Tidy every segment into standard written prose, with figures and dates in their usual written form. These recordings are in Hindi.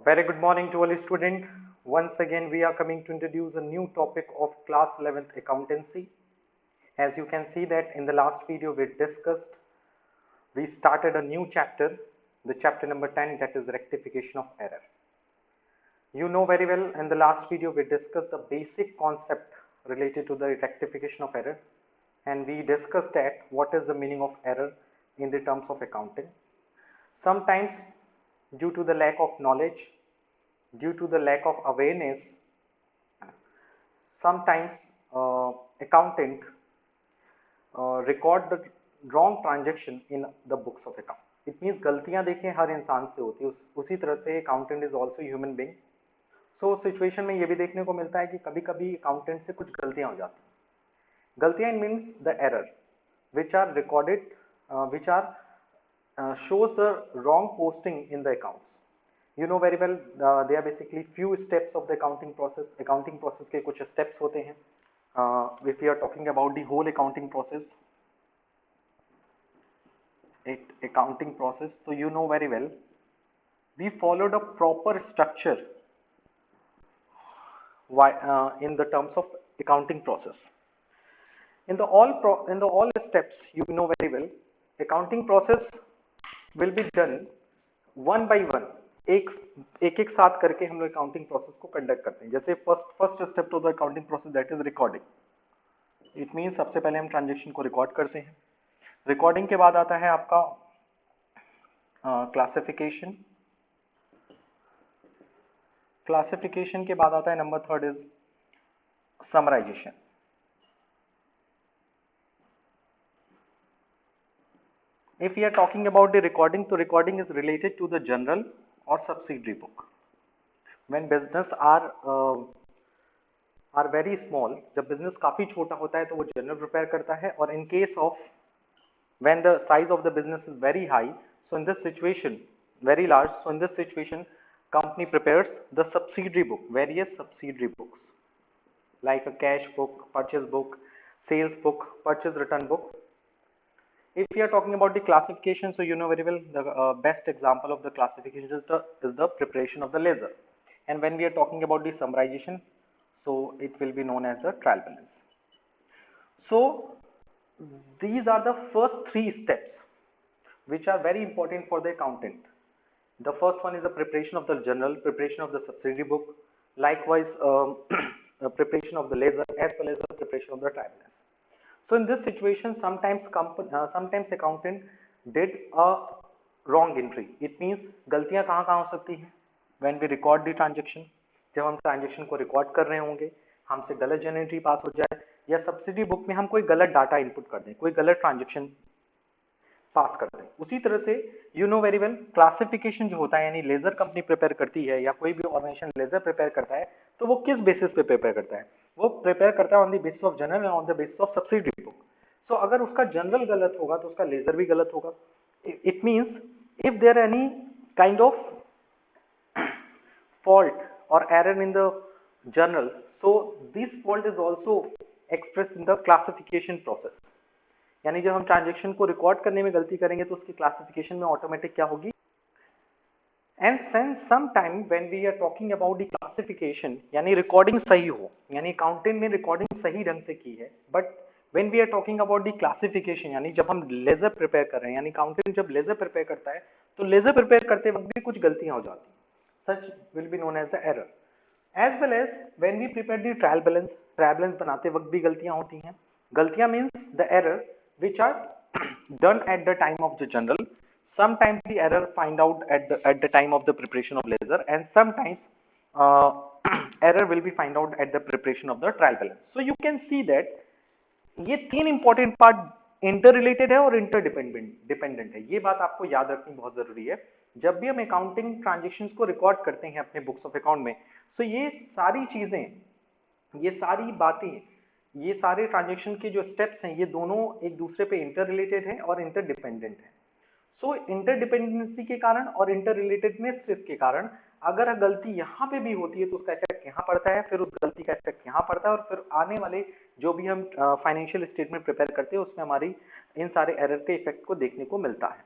Very good morning to all students. Once again, we are coming to introduce a new topic of class 11th accountancy. As you can see that in the last video we started a new chapter, the chapter number 10, that is rectification of error. You know very well in the last video we discussed the basic concept related to the rectification of error, and we discussed that what is the meaning of error in the terms of accounting. Sometimes due to the lack of knowledge, due to the lack of awareness, sometimes accountant record the wrong transaction in the books of account. It means गलतियां देखें हर इंसान से होती है, उसी तरह से accountant is also human being. So situation में ये भी देखने को मिलता है कि कभी कभी अकाउंटेंट से कुछ गलतियां हो जाती हैं. गलतियां means the error which are recorded, which are shows the wrong posting in the accounts. You know very well, they are basically few steps of the accounting process. Accounting process के कुछ steps होते हैं. If we are talking about the whole accounting process, so you know very well, we followed a proper structure in the terms of accounting process. In the all steps, you know very well, accounting process will be done one by one. एक साथ करके हम लोग अकाउंटिंग प्रोसेस को कंडक्ट करते हैं. जैसे first step to the accounting process that is recording. It mean सबसे पहले हम ट्रांजेक्शन को रिकॉर्ड करते हैं. रिकॉर्डिंग के बाद आता है आपका क्लासिफिकेशन. क्लासिफिकेशन के बाद आता है नंबर third is summarisation. If we are talking about the recording, so recording is related to the journal or subsidiary book. When business are very small, जब business काफी छोटा होता है तो वो journal prepare करता है, और in case of when the size of the business is very high, so in this situation, very large, so in this situation, company prepares the subsidiary book, various subsidiary books, like a cash book, purchase book, sales book, purchase return book. If we are talking about the classification, so you know very well the best example of the classification is the preparation of the ledger. And when we are talking about the summarization, so it will be known as the trial balance. So these are the first three steps which are very important for the accountant. The first one is the preparation of the journal, preparation of the subsidiary book, likewise preparation of the ledger, as well as the preparation of the trial balance. So in this situation, sometimes accountant did a wrong entry. It means गलतियां कहाँ हो सकती हैं? When we record the transaction, जब हम ट्रांजेक्शन को रिकॉर्ड कर रहे होंगे, हमसे गलत जर्नल एंट्री पास हो जाए, या सब्सिडी बुक में हम कोई गलत डाटा इनपुट कर दें, कोई गलत ट्रांजेक्शन पास कर दें. उसी तरह से you know very well, classification जो होता है, यानी लेजर कंपनी प्रिपेयर करती है या कोई भी ऑर्गेनाइजेशन लेजर प्रिपेयर करता है, तो वो किस बेसिस पे प्रिपेयर करता है? वो प्रिपेयर करता है on the basis of general and on the basis of subsidy book. So अगर उसका जनरल गलत होगा तो उसका लेजर भी गलत होगा. It means if there any kind of fault or error in the journal, so this fault is also expressed in the classification process. यानी जब हम ट्रांजेक्शन को रिकॉर्ड करने में गलती करेंगे तो उसकी क्लासिफिकेशन में ऑटोमेटिक क्या होगी? And some time when we are talking about the classification, यानी रिकॉर्डिंग सही हो, यानी अकाउंटेंट ने रिकॉर्डिंग सही ढंग से की है, but when we are talking about the classification, यानी जब हम लेजर प्रिपेयर कर रहे हैं, यानी अकाउंटेंट जब लेजर प्रिपेयर करता है तो लेजर प्रिपेयर करते वक्त भी कुछ गलतियां हो जाती हैं. Such will be known as the error. As well as when we prepare the trial balance बनाते वक्त भी गलतियां होती हैं. गलतियां means the error which are done at the time of the journal. Sometimes the error find out at the time of the preparation of ledger, and sometimes error will be find out at the preparation of the trial balance. So you can see that ये तीन इंपॉर्टेंट पार्ट इंटर रिलेटेड है और इंटर डिपेंडेंट है. ये बात आपको याद रखनी बहुत जरूरी है जब भी हम अकाउंटिंग ट्रांजेक्शंस को रिकॉर्ड करते हैं अपने बुक्स ऑफ अकाउंट में. सो ये सारी चीजें, ये सारी बातें, ये सारे ट्रांजेक्शन के जो स्टेप्स हैं, ये दोनों एक दूसरे पे इंटर रिलेटेड हैं और इंटर डिपेंडेंट है. सो इंटर डिपेंडेंसी के कारण और इंटर रिलेटेडनेस के कारण अगर गलती यहाँ पे भी होती है तो उसका इफेक्ट यहाँ पड़ता है, फिर उस गलती का इफेक्ट यहाँ पड़ता है, और फिर आने वाले जो भी हम फाइनेंशियल स्टेटमेंट प्रिपेयर करते हैं उसमें हमारी इन सारे एरर के इफेक्ट को देखने को मिलता है.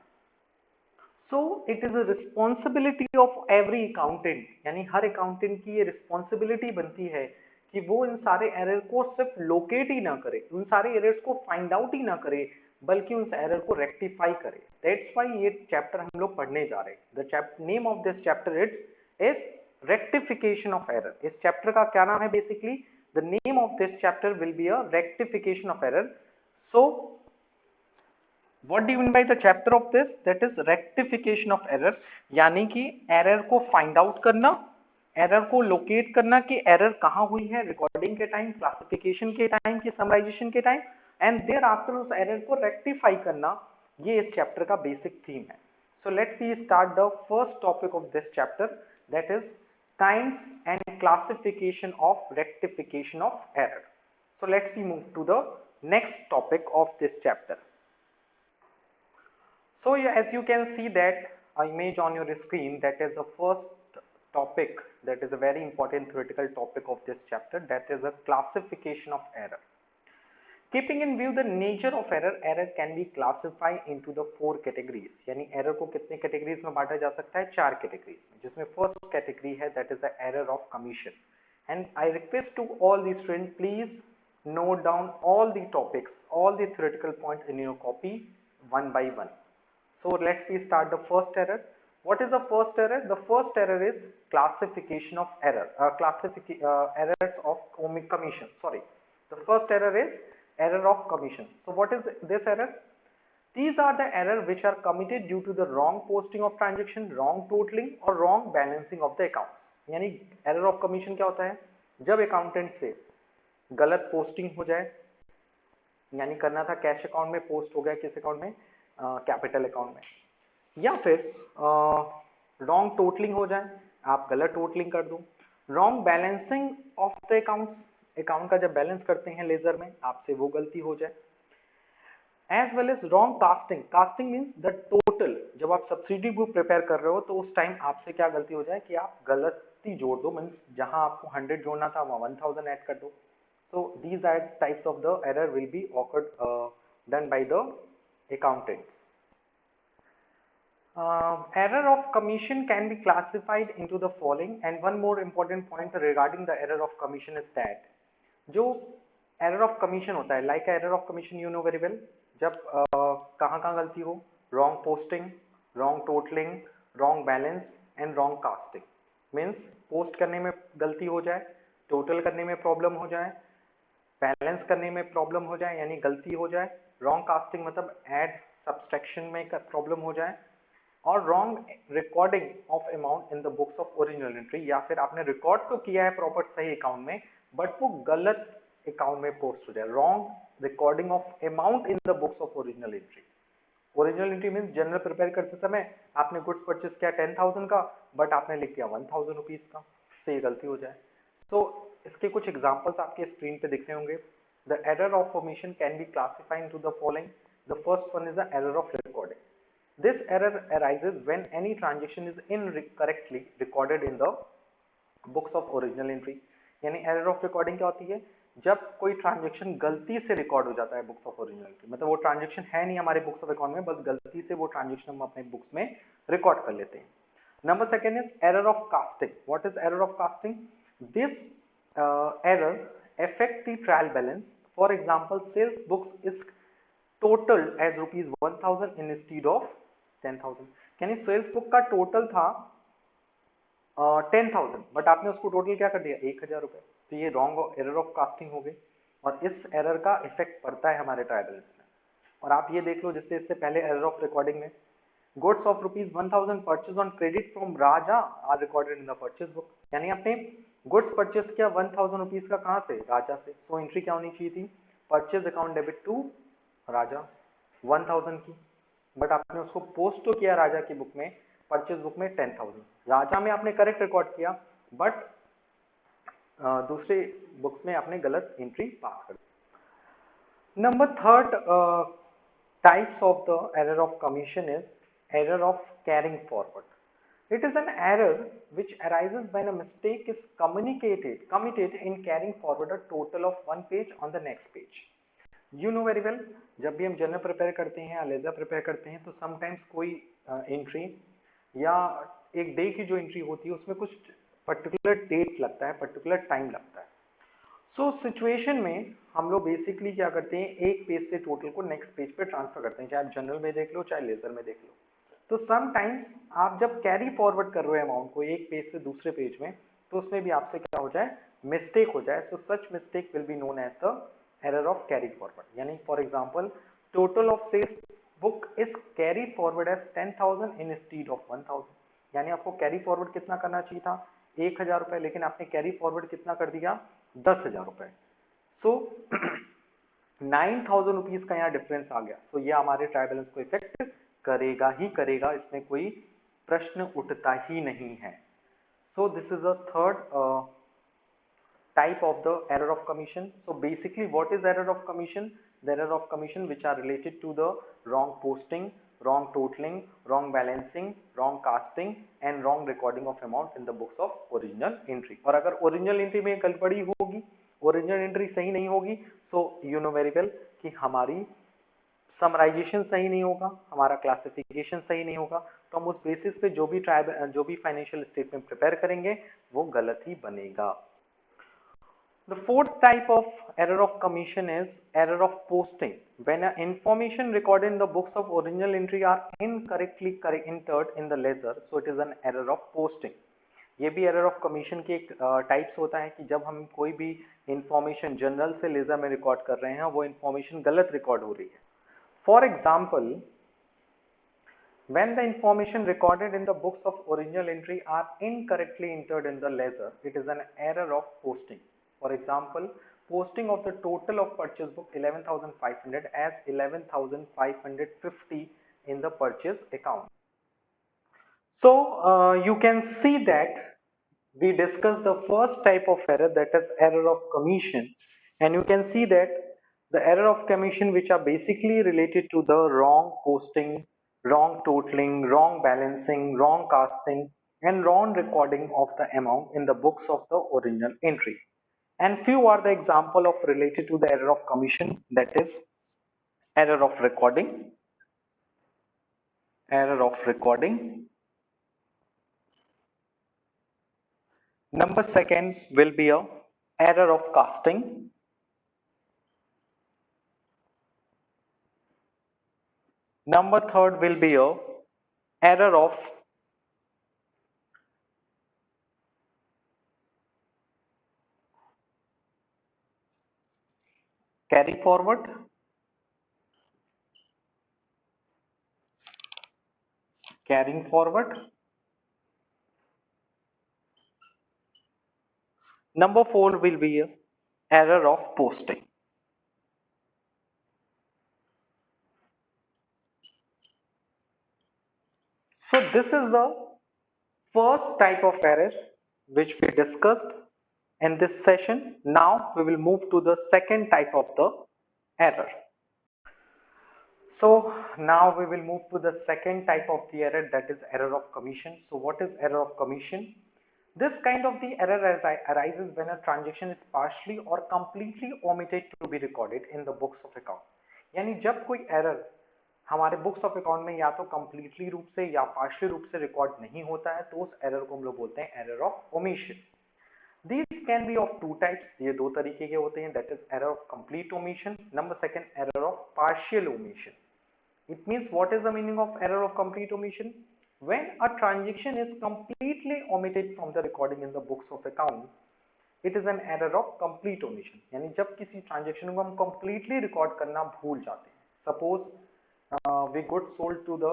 So it is a responsibility of every accountant, यानी हर अकाउंटेंट की ये रिस्पॉन्सिबिलिटी बनती है कि वो इन सारे एरर को सिर्फ लोकेट ही ना करे, उन सारे एरर्स को फाइंड आउट ही ना करे, बल्कि उस एरर को रेक्टिफाई करे। दैट्स व्हाई ये चैप्टर हम लोग पढ़ने जा रहे हैं। The name of this chapter is rectification of error. इस चैप्टर का क्या नाम है? Basically the name of this chapter will be a rectification of error. So What do you mean by the chapter of this? That is rectification of error, यानी कि एरर को फाइंड आउट करना, एरर को लोकेट करना कि एरर कहाँ हुई है, रिकॉर्डिंग के टाइम, क्लासिफिकेशन के टाइम, की समराइजेशन के टाइम, एंड देयर आफ्टर उस एरर को रेक्टिफाई करना। ये इस चैप्टर का बेसिक थीम है। So let we start the first topic of this chapter, that is kinds and classification of rectification of error. So let's we move to the next topic of this chapter. So as you can see that image on your screen, that is the first topic, that is a very important theoretical topic of this chapter, that is a classification of error. Keeping in view the nature of error, error can be classified into the 4 categories. यानी error को कितने categories में बांटा जा सकता है? 4 categories में, जिसमें first category है that is the error of commission. And I request to all the students, please note down all the topics, all the theoretical points in your copy one by one. So let's we start the first error. What is the first error? The first error is classification of error, errors of commission. Sorry, the first error is error of commission. So what is this error? These are the errors which are committed due to the wrong posting of transaction, wrong totaling or wrong balancing of the accounts. यानी error of commission क्या होता है? जब अकाउंटेंट से गलत पोस्टिंग हो जाए, यानी करना था कैश अकाउंट में, पोस्ट हो गया किस अकाउंट में? कैपिटल अकाउंट में, या फिर रॉन्ग टोटलिंग हो जाए, आप गलत टोटलिंग कर दो, wrong balancing of the accounts, account का जब बैलेंस करते हैं लेजर में आपसे वो गलती हो जाए, as well as wrong casting. Casting means the total, जब आप सब्सिडी बुक प्रिपेयर कर रहे हो तो उस टाइम आपसे क्या गलती हो जाए कि आप गलती जोड़ दो, मीन्स जहां आपको 100 जोड़ना था वहां 1000 ऐड कर दो। So these are types of the error will be occurred done by the accountants. Error of commission can be classified into the following, and one more important point regarding the error of commission is that जो error of commission होता है, like error of commission you know very well, जब कहाँ गलती हो, wrong posting, wrong totaling, wrong balance and wrong casting, means post करने में गलती हो जाए, total करने में problem हो जाए, बैलेंस करने में प्रॉब्लम हो जाए यानी गलती हो जाए, रॉन्ग कास्टिंग मतलब ऐड सब्सट्रैक्शन में प्रॉब्लम हो जाए, और wrong recording of amount in the books of original entry, या फिर आपने रिकॉर्ड तो किया है प्रॉपर सही अकाउंट में बट वो गलत अकाउंट में पोस्ट हो जाए, wrong recording of amount in the books of original entry. Original entry means general prepare करते समय आपने गुड्स परचेस किया 10,000 का बट आपने लिख दिया 1,000 रुपीज का, तो ये गलती हो जाए। सो इसके कुछ एग्जांपल्स आपके स्क्रीन पे दिख रहे होंगे। The error of omission can be classified into the following. The first one is the error of recording. This error arises when any transaction is incorrectly recorded in the books of original entry. यानी एरर ऑफ रिकॉर्डिंग क्या होती है? जब कोई ट्रांजैक्शन गलती से रिकॉर्ड हो जाता है बुक्स ऑफ ओरिजिनल एंट्री, मतलब वो ट्रांजैक्शन है नहीं हमारे बुक्स ऑफ अकाउंट में, बस गलती से वो ट्रांजैक्शन हम अपने बुक्स में रिकॉर्ड कर लेते हैं। Number second is error of casting. What is error of casting? This error affect the trial balance. For example, sales books is totaled as rupees 1,000 instead of 10,000। यानी सेल्स बुक का टोटल था 10,000 बट आपने उसको टोटल क्या कर दिया 1,000 रुपए, तो ये रॉन्ग एरर ऑफ कास्टिंग हो गई और इस एरर का इफेक्ट पड़ता है हमारे ट्रायल बैलेंस में। और आप ये देख लो जिससे इससे पहले एरर ऑफ रिकॉर्डिंग में goods of rupees 1,000 purchase on credit from Raja are recorded in the purchase book. यानी आपने गुड्स परचेज किया 1,000 रुपीज का, कहां से? राजा से। सो एंट्री क्या होनी चाहिए थी? परचेज अकाउंट डेबिट टू राजा 1,000 की, बट आपने उसको पोस्ट तो किया राजा की बुक में, परचेज बुक में 10,000। राजा में आपने करेक्ट रिकॉर्ड किया बट दूसरे बुक्स में आपने गलत एंट्री पास कर दी। Number third types of the error of commission is error of carrying forward. It is an error which arises when a mistake is committed in carrying forward a total of one page on the next page. You know very well, जब भी हम जर्नल प्रिपेयर करते हैं या लेजर प्रिपेयर करते हैं तो समटाइम्स कोई एंट्री या एक डे की जो एंट्री होती है उसमें कुछ पर्टिकुलर डेट लगता है, पर्टिकुलर टाइम लगता है। सो सिचुएशन में हम लोग बेसिकली क्या करते हैं, एक पेज से टोटल को नेक्स्ट पेज पे ट्रांसफर करते हैं, चाहे आप जनरल में देख लो चाहे लेजर में देख लो। तो समटाइम्स आप जब कैरी फॉरवर्ड कर रहे हो अमाउंट को एक पेज से दूसरे पेज में, तो उसमें भी आपसे क्या हो जाए, मिस्टेक हो जाए। So such mistake will be known as the error of carry forward. यानी for example, total of sales book is carry forward as 10,000 instead of 1,000। यानी आपको कैरी फॉरवर्ड कितना करना चाहिए था, 1,000 रुपए, लेकिन आपने कैरी फॉरवर्ड कितना कर दिया, 10,000 रुपए। सो 9,000 रुपीज का यहाँ डिफरेंस आ गया। सो ये हमारे ट्रायल बैलेंस को इफेक्ट करेगा ही करेगा, इसमें कोई प्रश्न उठता ही नहीं है। सो this is a third type of the error of commission. So basically what is error of commission? The error of commission which are related to the wrong posting, wrong totaling, wrong balancing, wrong casting and wrong recording of amount in the books of original entry. और अगर original entry में गड़बड़ी होगी, original entry सही नहीं होगी, so you know very well कि हमारी समराइजेशन सही नहीं होगा, हमारा क्लासिफिकेशन सही नहीं होगा, तो हम उस बेसिस पे जो भी फाइनेंशियल स्टेटमेंट प्रिपेयर करेंगे वो गलत ही बनेगा। The fourth type of error of commission is error of posting. When information recorded in the books of original entry are incorrectly entered in the ledger, so it is an error of posting. ये भी error of commission के एक टाइप्स होता है कि जब हम कोई भी इंफॉर्मेशन जनरल से लेजर में रिकॉर्ड कर रहे हैं वो इंफॉर्मेशन गलत रिकॉर्ड हो रही है। For example, when the information recorded in the books of original entry are incorrectly entered in the ledger, it is an error of posting. For example, posting of the total of purchase book 11,500 as 11,550 in the purchase account. So you can see that we discussed the first type of error, that is error of commission, and you can see that the error of commission which are basically related to the wrong posting, wrong totaling, wrong balancing, wrong casting and wrong recording of the amount in the books of the original entry. And few are the example of related to the error of commission, that is error of recording, error of recording. Number second will be a error of casting. Number third will be a error of carry forward. Carrying forward. Number four will be a error of posting. So this is the first type of error which we discussed in this session. Now we will move to the second type of the error. So now we will move to the second type of the error, that is error of commission. So what is error of commission? This kind of the error arises when a transaction is partially or completely omitted to be recorded in the books of account. यानी जब कोई error हमारे बुक्स ऑफ अकाउंट में या तो कंप्लीटली रूप से या पार्शियली रूप से रिकॉर्ड नहीं होता है, तो उस एरर को हम लोग बोलते हैं error of omission. These can be of two types, ये दो तरीके के होते हैं, that is error of complete omission, number second error of partial omission. It means, what is the meaning of error of complete omission? When a transaction is completely omitted from the recording in the books of account, it is an error of complete omission. यानी जब किसी ट्रांजेक्शन को हम completely रिकॉर्ड करना भूल जाते हैं, suppose we got sold to the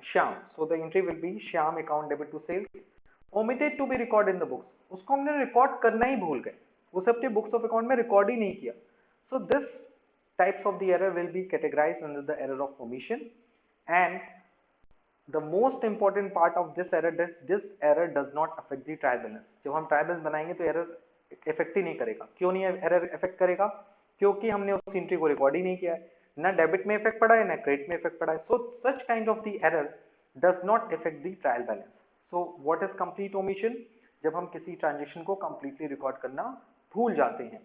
Shyam, so the entry will be Shyam account debit to sales omitted to be recorded in the books. उसको हमने रिकॉर्ड करना ही भूल गए, उसे अपने बुक्स ऑफ अकाउंट में रिकॉर्ड ही नहीं किया. So this types of the error will be categorized under the error of omission, and the most important part of this error, this error does not affect the trial balance. जब हम ट्रायल बैलेंस बनाएंगे तो एरर इफेक्ट ही नहीं करेगा. क्यों नहीं एरर इफेक्ट करेगा? क्योंकि हमने उस एंट्री को रिकॉर्ड ही नहीं किया है, ना डेबिट में इफेक्ट पड़ा है ना क्रेडिट में इफेक्ट पड़ा है. So such kind of the error does not effect the trial balance. So what is complete omission? जब हम किसी ट्रांजेक्शन को कंप्लीटली रिकॉर्ड करना भूल जाते हैं.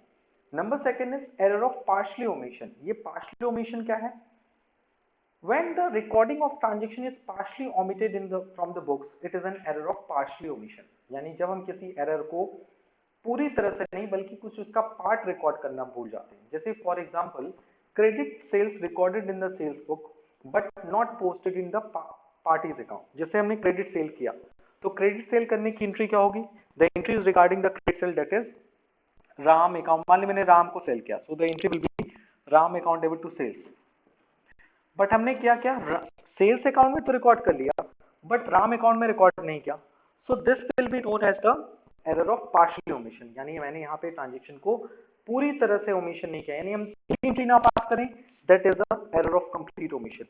Number second is error of partially omission. ये पार्शियली ओमिशन क्या है? When the recording of transaction is partially omitted from the books, it is an error of partially omission. यानी जब हम किसी एरर को पूरी तरह से नहीं बल्कि कुछ उसका पार्ट रिकॉर्ड करना भूल जाते हैं. जैसे for example, credit sales recorded in the sales book but not posted in the party's account. जैसे हमने क्रेडिट सेल किया, तो क्रेडिट सेल करने की एंट्री क्या होगी? The entry is regarding the credit sale, that is Ram account. मान ली मैंने राम को सेल किया, so the entry will be Ram account debit to sales. But हमने क्या सेल्स अकाउंट में तो रिकॉर्ड कर लिया, बट राम अकाउंट में रिकॉर्ड नहीं किया. So this will be known as the error of partial omission. यानी मैंने यहाँ पे ट्रांजेक्शन को पूरी तरह से ओमिशन नहीं किया, यानी हम एंट्री ना पास करें, that is the error of complete omission.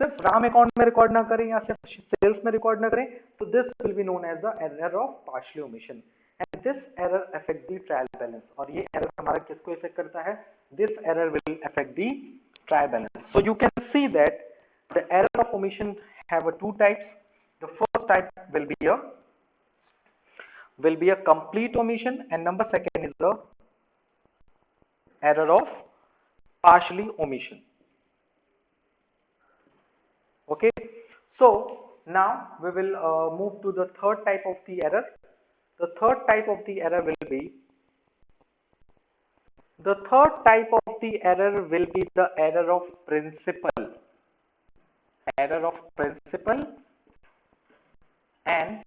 सिर्फ राम अकाउंट में रिकॉर्ड ना करें या सिर्फ सेल्स में रिकॉर्ड ना करें, तो this will be known as the error of partial omission. And this error affect the trial balance. और ये एरर हमारा किसको इफेक्ट करता है? This error will affect the trial balance. So you can see that the error of omission have two types. The first type will be a complete omission, and number second is the error of partially omission. Okay, so now we will move to the third type of the error. The third type of the error will be the error of principle. Error of principle. And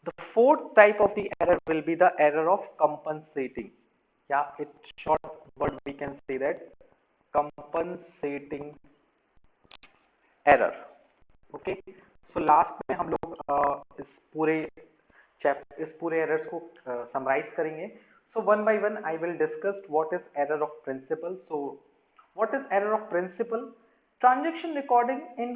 the fourth type of the error will be the error of compensating. Yeah, it's short word, we can say that compensating error. Okay, so last में हम लोग इस पूरे errors को summarize करेंगे. So one by one I will discuss what is error of principle. So what is error of principle? Transaction recording in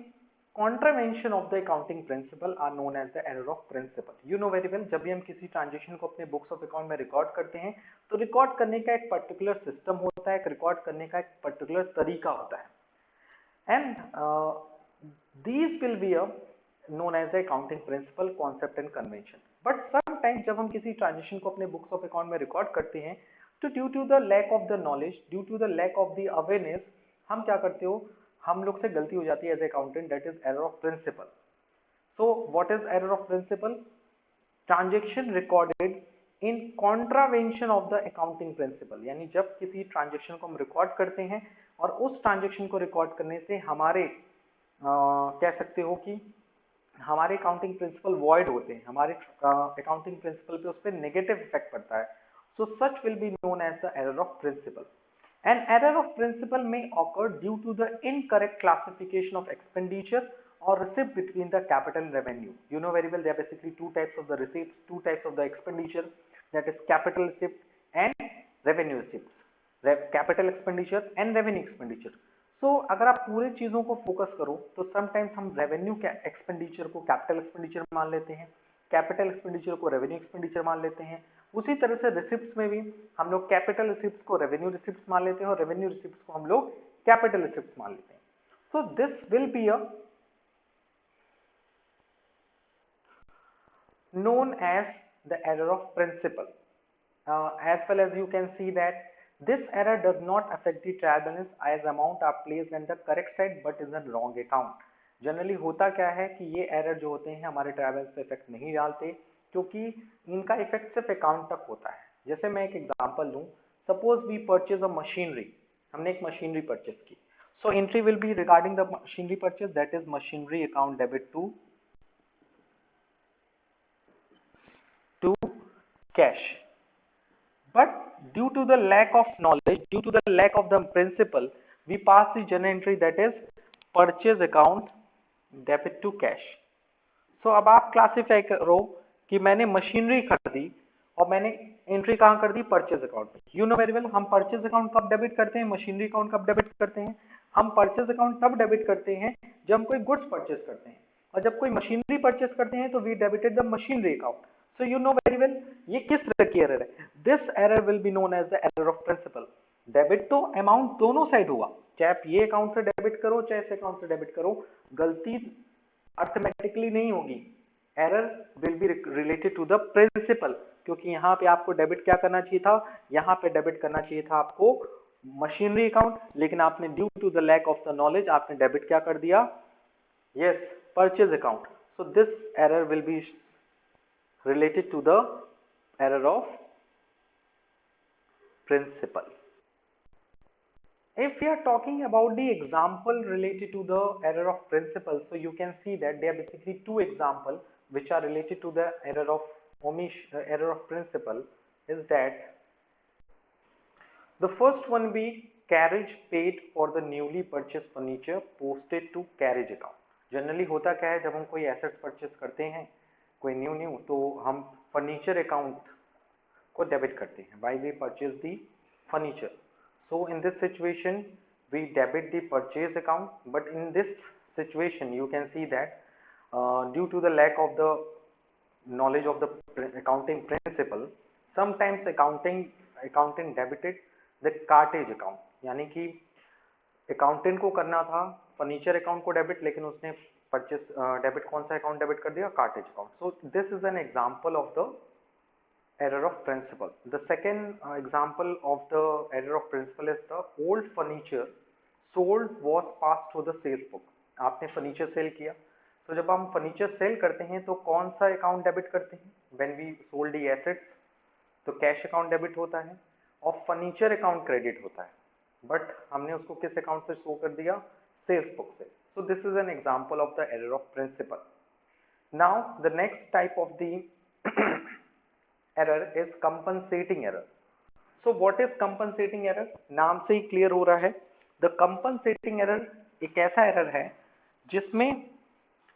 contravention of the accounting principle are known as the error of principle. You know very well, जब भी हम किसी ट्रांजेक्शन को अपने बुक्स ऑफ अकाउंट में रिकॉर्ड करते हैं, तो रिकॉर्ड करने का एक पर्टिकुलर सिस्टम होता है, रिकॉर्ड करने का एक पर्टिकुलर तरीका होता है. And these will be known as the accounting principle, concept and convention. But sometimes जब हम किसी ट्रांजेक्शन को अपने बुक्स ऑफ अकाउंट में रिकॉर्ड करते हैं, तो due to the lack of the knowledge, due to the lack of the awareness, हम क्या करते हो, हम लोग से गलती हो जाती है as accountant, that is error of principle. So what is error of principle? Transaction recorded in contravention of the accounting principle. यानी जब किसी ट्रांजेक्शन को हम रिकॉर्ड करते हैं और उस ट्रांजेक्शन को रिकॉर्ड करने से हमारे कह सकते हो कि हमारे अकाउंटिंग प्रिंसिपल वॉइड होते हैं, हमारे अकाउंटिंग प्रिंसिपल पे उस पर नेगेटिव इफेक्ट पड़ता है. So such will be known as the error of principle. An error of principle may occur due to the incorrect classification of expenditure or receipt between the capital and revenue. You know very well, there are basically two types of the receipts, two types of the expenditure, that is capital receipt and revenue receipts. Capital expenditure and revenue expenditure. So अगर आप पूरे चीजों को फोकस करो तो समटाइम्स हम रेवेन्यू एक्सपेंडिचर को कैपिटल एक्सपेंडिचर मान लेते हैं, कैपिटल एक्सपेंडिचर को रेवेन्यू एक्सपेंडिचर मान लेते हैं. उसी तरह से रिसिप्ट्स में भी हम लोग कैपिटल रिसिप्ट्स को रेवेन्यू रिसिप्ट्स मान लेते हैं और रेवेन्यू रिसिप्ट्स को हम लोग कैपिटल रिसिप्ट्स मान लेते हैं. सो this will be a known as the error of principle. As well as you can see that this error does not affect the trial balance as amount are placed in the correct side but in the wrong account. Generally होता क्या है कि ये एरर जो होते हैं हमारे ट्रायल बैलेंस पे इफेक्ट नहीं डालते, क्योंकि इनका इफेक्ट सिर्फ अकाउंट तक होता है. जैसे मैं एक एग्जांपल दूं, suppose we purchase a machinery, हमने एक मशीनरी परचेज की. So entry will be regarding the machinery purchase, that is machinery account debit to cash. But due to the lack of knowledge, due to the lack of the principle, we pass the journal entry, that is purchase account debit to cash. So अब आप क्लासिफाई करो कि मैंने मशीनरी खरीदी और मैंने एंट्री कहाँ कर दी? परचेज अकाउंट में. यू नो वेरी वेल, हम परचेज अकाउंट कब डेबिट करते हैं, मशीनरी अकाउंट कब डेबिट करते हैं? हम परचेज अकाउंट तब डेबिट करते हैं जब हम कोई गुड्स परचेज करते हैं, और जब कोई मशीनरी परचेज करते हैं तो we debited the machinery account. So you know very well, ये किस तरह की एरर है? This error will be known as the error of principle. Debit तो अमाउंट दोनों साइड हुआ, चाहे आप ये अकाउंट से डेबिट करो चाहे इस अकाउंट से डेबिट करो, गलती अर्थमेटिकली नहीं होगी. Error will be related to the principle, क्योंकि यहाँ पे आपको डेबिट क्या करना चाहिए था? यहाँ पे डेबिट करना चाहिए था आपको मशीनरी अकाउंट, लेकिन आपने due to the lack of the knowledge आपने डेबिट क्या कर दिया, yes, purchase account. So this error will be related to the error of principle. If we are talking about the example related to the error of principle, so you can see that there are basically two examples which are related to the error of error of principle. Is that the first one be carriage paid for the newly purchased furniture posted to carriage account. Generally होता क्या है, जब हम कोई एसेट्स परचेस करते हैं कोई न्यू तो हम फर्नीचर अकाउंट को डेबिट करते हैं. Why we purchase the furniture, so in this situation we debit the purchase account. But in this situation you can see that due to the lack of the knowledge of the accounting principle, sometimes accountant debited the cartage account. यानी कि अकाउंटेंट को करना था फर्नीचर अकाउंट को डेबिट, लेकिन उसने परचेस डेबिट कौन सा अकाउंट डेबिट कर दिया, cartage account. So this is an example of the error of principle. The second example of the error of principle is the old furniture sold was passed through the sales book. आपने फर्नीचर सेल किया, तो जब हम फर्नीचर सेल करते हैं तो कौन सा अकाउंट डेबिट करते हैं, when we sold the assets तो कैश अकाउंट डेबिट होता है और फर्नीचर अकाउंट क्रेडिट होता है. बट हमने उसको किस अकाउंट से शो कर दिया, सेल्स बुक से. So this is an example of the error of principle. Now the next type of the error is compensating error. So what is compensating error? नाम से ही क्लियर हो रहा है. The compensating error एक ऐसा एरर है जिसमें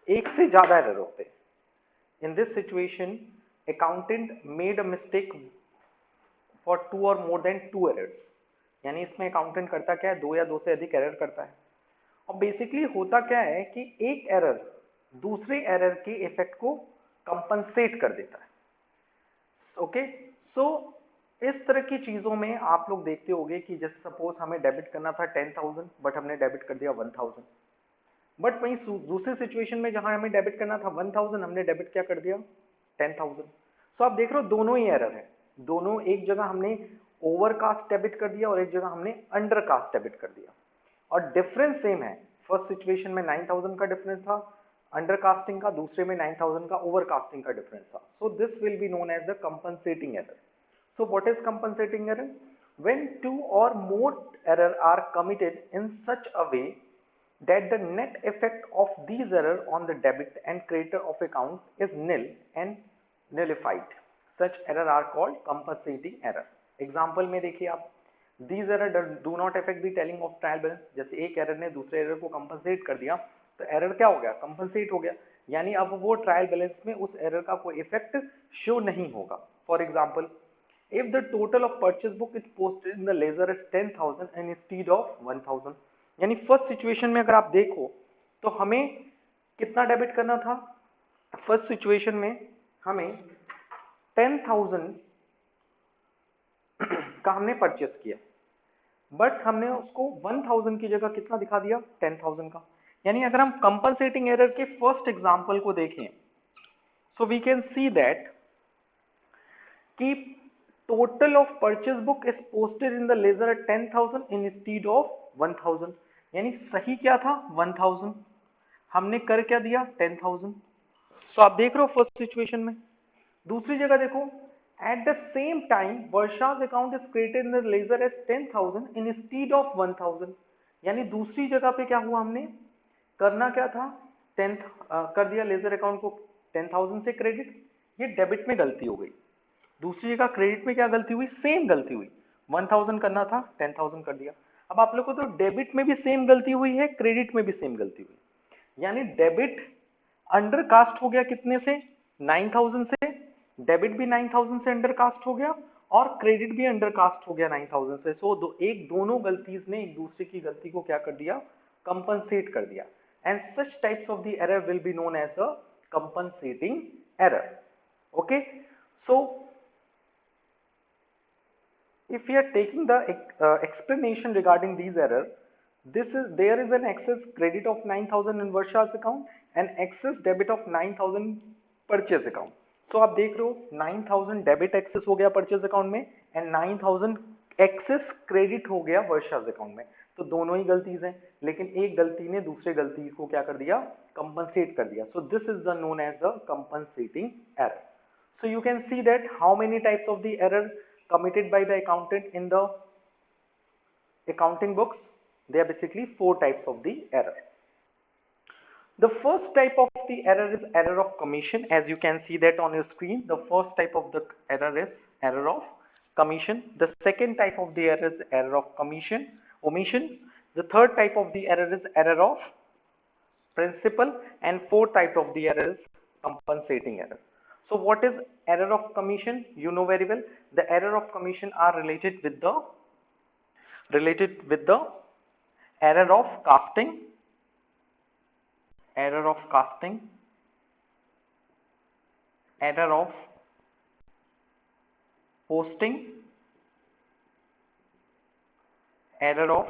एक से ज्यादा एरर होते हैं. In this situation, accountant made a mistake for two or more than two errors. यानी इसमें अकाउंटेंट करता क्या है, दो या दो से अधिक एरर करता है. और बेसिकली होता क्या है कि एक एरर दूसरे एरर के इफेक्ट को कंपनसेट कर देता है. ओके, सो इस तरह की चीजों में आप लोग देखते होंगे कि जैसे सपोज हमें डेबिट करना था 10,000 बट हमने डेबिट कर दिया 1,000. बट वहीं दूसरे सिचुएशन में जहां हमें डेबिट करना था 1,000 हमने डेबिट क्या कर दिया 10,000. सो आप देख रहे हो दोनों ही एरर है. दोनों, एक जगह हमने ओवरकास्ट डेबिट कर दिया और एक जगह हमने अंडरकास्ट डेबिट कर दिया और डिफरेंस सेम है. फर्स्ट सिचुएशन में 9,000 का डिफरेंस था अंडरकास्टिंग का, दूसरे में 9,000 का ओवरकास्टिंग का डिफरेंस था. So this will be known as the compensating error. So what is compensating error? When two or more error are committed in such a way that the net effect of these error on the debit and creditor of account is nil and nullified. Such error are called compensating error. Example में देखिए आप, these error do not affect the telling of trial balance. जैसे एक एरर ने दूसरे एरर को कंपनसेट कर दिया तो एरर क्या हो गया, कंपनसेट हो गया. यानी अब वो ट्रायल बैलेंस में उस एरर का कोई इफेक्ट शो नहीं होगा. For example, if the total of purchase book is posted in the ledger is 10,000 instead of 1,000. यानी फर्स्ट सिचुएशन में अगर आप देखो तो हमें कितना डेबिट करना था, फर्स्ट सिचुएशन में हमें 10,000 का हमने परचेस किया बट हमने उसको 1,000 की जगह कितना दिखा दिया, 10,000 का. यानी अगर हम कंपनसेटिंग एरर के फर्स्ट एग्जांपल को देखें so we can see that कि total of purchase book is posted in the ledger at 10,000 instead of 1,000. यानी सही क्या था 1,000, हमने कर क्या दिया 10,000. तो आप देख रहे हो फर्स्ट सिचुएशन में. दूसरी जगह देखो, at the same time purchase account is created in the ledger as 10,000 instead of 1,000. यानी दूसरी जगह पे क्या हुआ, हमने करना क्या था 10 कर दिया लेजर अकाउंट को 10,000 से क्रेडिट, ये डेबिट में गलती हो गई. दूसरी जगह क्रेडिट में क्या गलती हुई, सेम गलती हुई, 1,000 करना था 10,000 कर दिया. अब आप लोग को तो डेबिट में भी सेम गलती हुई है, क्रेडिट में भी सेम गलती हुई. यानी डेबिट अंडरकास्ट हो गया कितने से, 9,000 से. डेबिट भी 9,000 से अंडरकास्ट हो गया और क्रेडिट भी अंडरकास्ट हो गया 9,000 से. सो दोनों गलतीज ने एक दूसरे की गलती को क्या कर दिया, कंपनसेट कर दिया. And such types of the error will be known as a compensating error. Okay, so if we are taking the explanation regarding these error, there is an excess credit of 9,000 in Varsha's account and excess debit of 9,000 purchase account. So आप देख रहे हो 9,000 डेबिट एक्सेस हो गया परचेज अकाउंट में एंड 9,000 एक्सेस क्रेडिट हो गया वर्षा's अकाउंट में। तो दोनों ही गलतीज हैं, लेकिन एक गलती ने दूसरे गलती को क्या कर दिया, कंपनसेट कर दिया। So this is the known as the compensating error. So you can see that how many types of the error committed by the accountant in the accounting books. There are basically 4 types of the error. The first type of the error is error of commission. As you can see that on your screen, the first type of the error is error of commission. The second type of the error is error of commission omission. The third type of the error is error of principal, and fourth type of the error is compensating error. So what is error of commission? You know very well. The error of commission are related with the error of casting, error of casting, error of posting, error of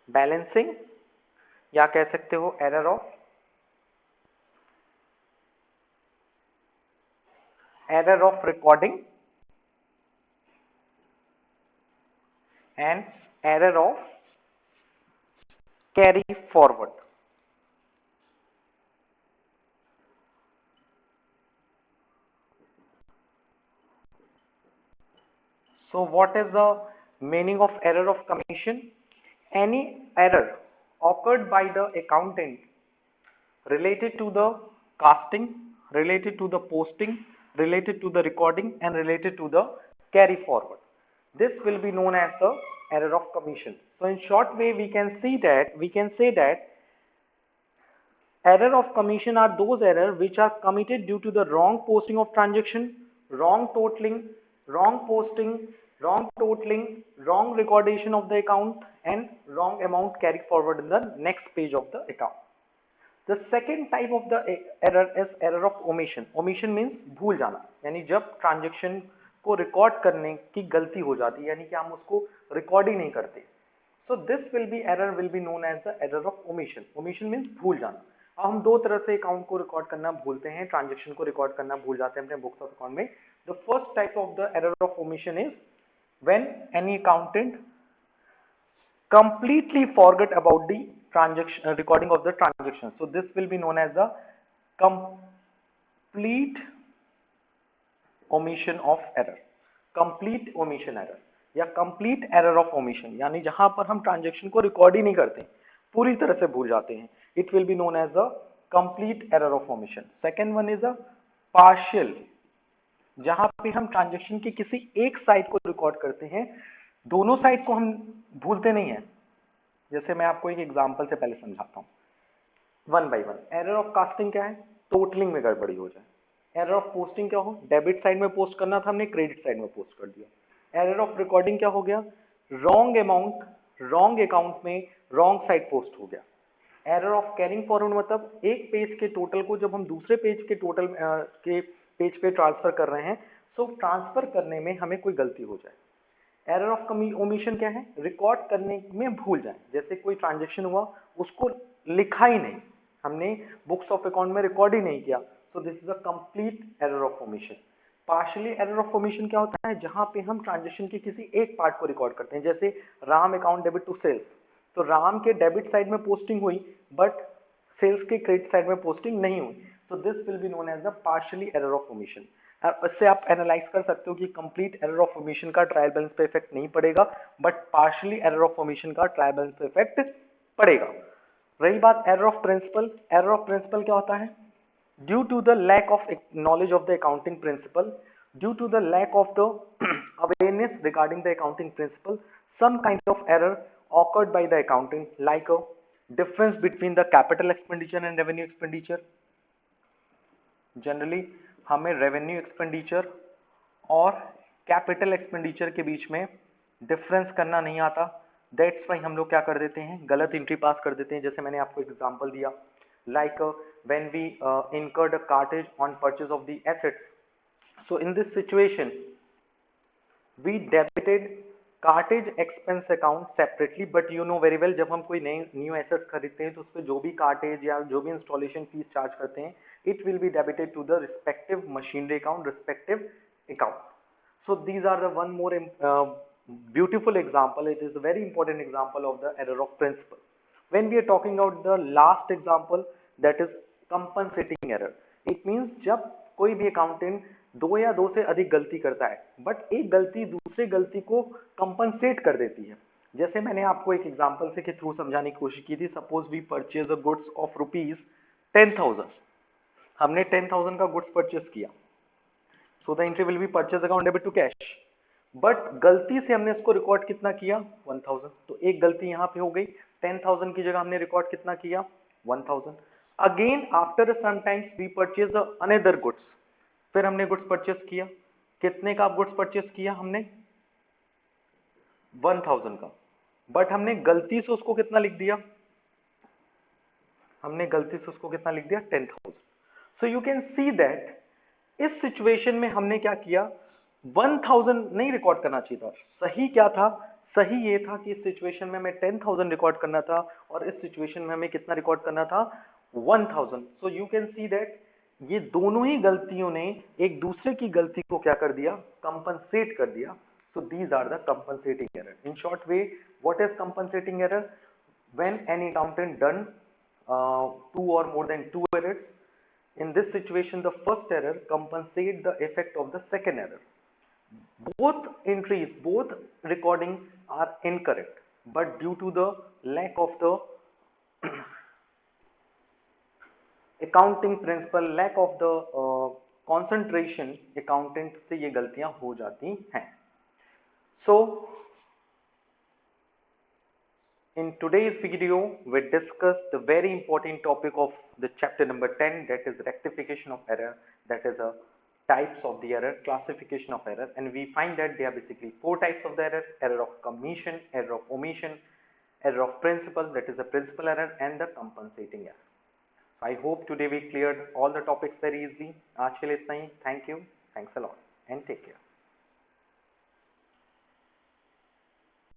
balancing, या कह सकते हो error of recording, and error of carry forward. So what is the meaning of error of commission? Any error occurred by the accountant related to the casting, related to the posting, related to the recording, and related to the carry forward. This will be known as the error of commission. So in short way we can say that error of commission are those errors which are committed due to the wrong posting of transaction, wrong totaling, wrong posting, wrong totaling, wrong recordation of the account, and wrong amount carried forward in the next page of the account. The second type of the error is error of omission. Omission means भूल जाना, यानी जब ट्रांजेक्शन को रिकॉर्ड करने की गलती हो जाती है, यानी कि हम उसको रिकॉर्ड ही नहीं करते. So this will be error will be known as the error of omission. Omission means भूल जाना. अब हम दो तरह से अकाउंट को रिकॉर्ड करना भूलते हैं, ट्रांजेक्शन को रिकॉर्ड करना भूल जाते हैं अपने बुक्स ऑफ अकाउंट में. The first type of the error of omission is when any accountant completely forget about the transaction recording of the transaction. So this will be known as the complete omission of error, complete omission error या complete error of omission, यानी जहां पर हम ट्रांजेक्शन को रिकॉर्ड ही नहीं करते, पूरी तरह से भूल जाते हैं. It will be known as the complete error of omission. Second one is a partial, जहां पे हम ट्रांजेक्शन की किसी एक साइड को रिकॉर्ड करते हैं, दोनों साइड को हम भूलते नहीं है. जैसे मैं आपको एक एग्जांपल से पहले समझाता हूं, one by one. Error of casting क्या है? टोटलिंग में गड़बड़ी हो जाए. एरर ऑफ पोस्टिंग क्या हो? डेबिट साइड में पोस्ट करना था, हमने क्रेडिट साइड में पोस्ट कर दिया. एरर ऑफ रिकॉर्डिंग क्या हो गया? रॉन्ग अमाउंट रॉन्ग अकाउंट में रॉन्ग साइड पोस्ट हो गया. एरर ऑफ कैरिंग फॉरवर्ड मतलब एक पेज के टोटल को जब हम दूसरे पेज के टोटल के पेज पे ट्रांसफर कर रहे हैं, सो ट्रांसफर करने में हमें कोई गलती हो जाए. एरर ऑफ ओमिशन क्या है? रिकॉर्ड करने में भूल जाए. जैसे कोई ट्रांजेक्शन हुआ, उसको लिखा ही नहीं, हमने बुक्स ऑफ अकाउंट में रिकॉर्ड ही नहीं किया. So this is a complete error of omission. Partially error of omission क्या होता है? जहां पे हम ट्रांजेक्शन के किसी एक पार्ट को रिकॉर्ड करते हैं. जैसे Ram account debit to sales, तो राम के डेबिट साइड में पोस्टिंग हुई, बट सेल्स के क्रेडिट साइड में पोस्टिंग नहीं हुई. So this will be known as the partially error of omission. इससे आप एनालाइज कर सकते हो कि कंप्लीट एरर ऑफ ओमिशन का ट्रायल बैलेंस पे इफेक्ट नहीं पड़ेगा, but partially error of omission का ट्रायल बैलेंस पे इफेक्ट पड़ेगा. रही बात error of principal. Error of principle क्या होता है? Due to the lack of knowledge of the accounting principle, due to the lack of the awareness regarding the accounting principle, some kind of error occurred by the accounting, like a difference between the capital expenditure and revenue expenditure. Generally हमें रेवेन्यू एक्सपेंडिचर और कैपिटल एक्सपेंडिचर के बीच में डिफरेंस करना नहीं आता. दैट्स वाई हम लोग क्या कर देते हैं? गलत एंट्री पास कर देते हैं. जैसे मैंने आपको एग्जांपल दिया, like when we incurred a cartage on purchase of the assets. So in this situation we debited cartage expense account separately, but you know very well जब हम कोई नए न्यू एसेट्स खरीदते हैं तो उस पर जो भी कार्टेज या जो भी इंस्टॉलेशन फीस चार्ज करते हैं, it will be debited to the respective machinery account, respective account. So these are the one more beautiful example. It is a very important example of the error of principle. When we are talking about the last example, that is compensating error. It means जब कोई भी accountant दो या दो से अधिक गलती करता है, बट एक गलती दूसरे गलती को कंपनसेट कर देती है. जैसे मैंने आपको एक एग्जांपल से के थ्रू समझाने की कोशिश की थी. Suppose we purchase a goods of rupees 10,000. हमने 10,000 का गुड्स परचेस किया. So the entry will be purchase account debit to cash. But गलती से हमने इसको रिकॉर्ड कितना किया 1,000. तो एक गलती यहां पे हो गई. 10,000 की जगह हमने रिकॉर्ड कितना किया 1,000. Again after some times we purchase another goods. फिर हमने गुड्स परचेस किया. कितने का गुड्स परचेस किया हमने 1,000 का. बट हमने गलती से उसको कितना लिख दिया, हमने गलती से उसको कितना लिख दिया 10,000. So you can see that इस सिचुएशन में हमने क्या किया 1,000 नहीं रिकॉर्ड करना चाहिए था. सही क्या था, सही ये था कि इस सिचुएशन में हमें 10,000 रिकॉर्ड करना था और इस सिचुएशन में हमें कितना रिकॉर्ड करना था 1,000. So you can see that ये दोनों ही गलतियों ने एक दूसरे की गलती को क्या कर दिया, कंपनसेट कर दिया. So these are the compensating error. In short way, what is compensating error? When any accountant done two or more than two errors. In this situation, the first error compensate the effect of the second error. Both entries, both recording are incorrect, but due to the lack of the accounting principle, lack of the concentration, accountant से ये गलतियां हो जाती हैं. So in today's video we discussed the very important topic of the chapter number 10, that is rectification of error, that is a types of the error, classification of error, and we find that there are basically four types of the error: error of commission, error of omission, error of principle, that is a principal error, and the compensating error. So I hope today we cleared all the topics very easily. आज के लिए इतना ही. Thank you, thanks a lot and take care.